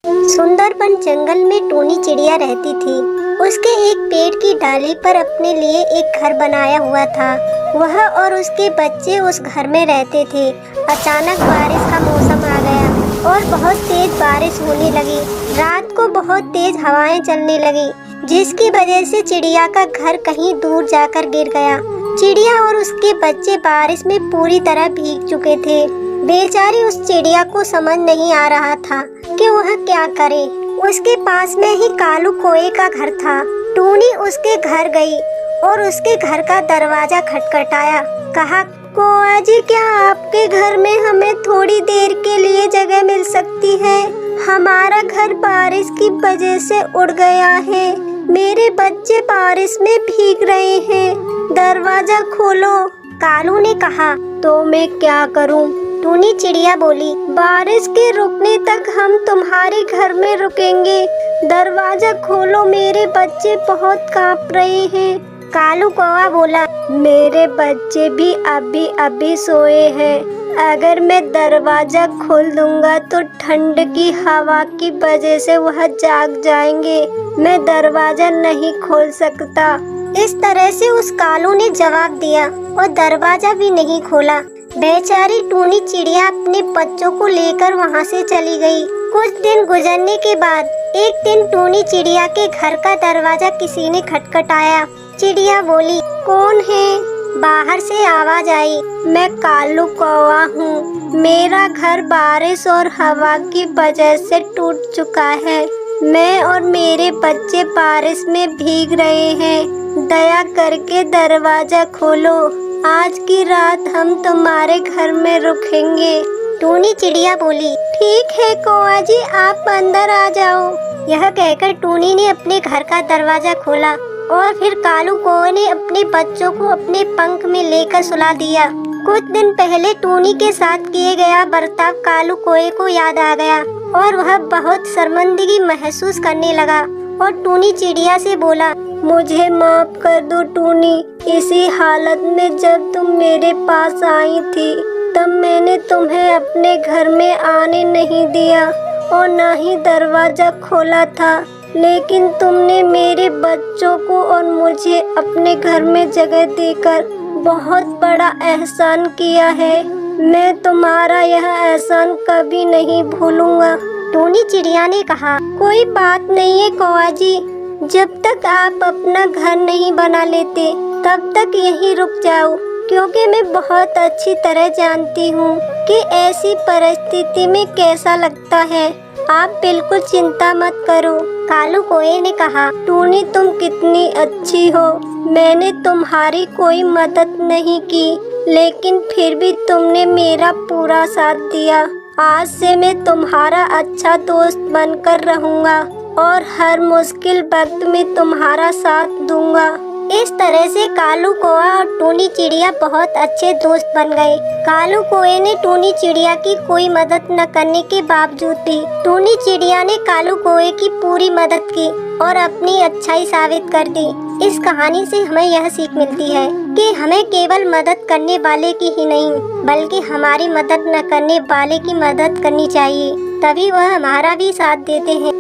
सुंदरबन जंगल में टूनी चिड़िया रहती थी। उसके एक पेड़ की डाली पर अपने लिए एक घर बनाया हुआ था। वह और उसके बच्चे उस घर में रहते थे। अचानक बारिश का मौसम आ गया और बहुत तेज बारिश होने लगी। रात को बहुत तेज हवाएं चलने लगी, जिसकी वजह से चिड़िया का घर कहीं दूर जाकर गिर गया। चिड़िया और उसके बच्चे बारिश में पूरी तरह भीग चुके थे। बेचारी उस चिड़िया को समझ नहीं आ रहा था कि वह क्या करे। उसके पास में ही कालू कोए का घर था। टूनी उसके घर गई और उसके घर का दरवाजा खटखटाया। कहा, कोआ जी, क्या आपके घर में हमें थोड़ी देर के लिए जगह मिल सकती है? हमारा घर बारिश की वजह से उड़ गया है। मेरे बच्चे बारिश में भीग रहे हैं। दरवाजा खोलो। कालू ने कहा, तो मैं क्या करूं? टूनी चिड़िया बोली, बारिश के रुकने तक हम तुम्हारे घर में रुकेंगे। दरवाजा खोलो, मेरे बच्चे बहुत कांप रहे हैं। कालू कौवा बोला, मेरे बच्चे भी अभी अभी सोए हैं। अगर मैं दरवाजा खोल दूंगा तो ठंड की हवा की वजह से वह जाग जाएंगे। मैं दरवाजा नहीं खोल सकता। इस तरह से उस कालू ने जवाब दिया और दरवाजा भी नहीं खोला। बेचारी टूनी चिड़िया अपने बच्चों को लेकर वहाँ से चली गई। कुछ दिन गुजरने के बाद एक दिन टूनी चिड़िया के घर का दरवाजा किसी ने खटखटाया। चिड़िया बोली, कौन है? बाहर से आवाज आई, मैं कालू कौवा हूँ। मेरा घर बारिश और हवा की वजह से टूट चुका है। मैं और मेरे बच्चे बारिश में भीग रहे हैं। दया करके दरवाजा खोलो। आज की रात हम तुम्हारे घर में रुकेंगे। टूनी चिड़िया बोली, ठीक है कौवा जी, आप अंदर आ जाओ। यह कहकर टूनी ने अपने घर का दरवाजा खोला और फिर कालू कौवे ने अपने बच्चों को अपने पंख में लेकर सुला दिया। कुछ दिन पहले टूनी के साथ किए गया बर्ताव कालू कौवे को याद आ गया और वह बहुत शर्मिंदगी महसूस करने लगा और टूनी चिड़िया से बोला, मुझे माफ कर दो टूनी। इसी हालत में जब तुम मेरे पास आई थी तब मैंने तुम्हें अपने घर में आने नहीं दिया और न ही दरवाजा खोला था, लेकिन तुमने मेरे बच्चों को और मुझे अपने घर में जगह देकर बहुत बड़ा एहसान किया है। मैं तुम्हारा यह एहसान कभी नहीं भूलूंगा। टूनी चिड़िया ने कहा, कोई बात नहीं है कौवा जी, जब तक आप अपना घर नहीं बना लेते तब तक यहीं रुक जाओ, क्योंकि मैं बहुत अच्छी तरह जानती हूँ कि ऐसी परिस्थिति में कैसा लगता है। आप बिल्कुल चिंता मत करो। कालू कौवे ने कहा, टूनी तुम कितनी अच्छी हो। मैंने तुम्हारी कोई मदद नहीं की, लेकिन फिर भी तुमने मेरा पूरा साथ दिया। आज से मैं तुम्हारा अच्छा दोस्त बनकर रहूँगा और हर मुश्किल वक्त में तुम्हारा साथ दूंगा। इस तरह से कालू कौवा और टूनी चिड़िया बहुत अच्छे दोस्त बन गए। कालू कौवे ने टूनी चिड़िया की कोई मदद न करने के बावजूद भी टूनी चिड़िया ने कालू कौवे की पूरी मदद की और अपनी अच्छाई साबित कर दी। इस कहानी से हमें यह सीख मिलती है कि हमें केवल मदद करने वाले की ही नहीं, बल्कि हमारी मदद न करने वाले की मदद करनी चाहिए, तभी वह हमारा भी साथ देते हैं।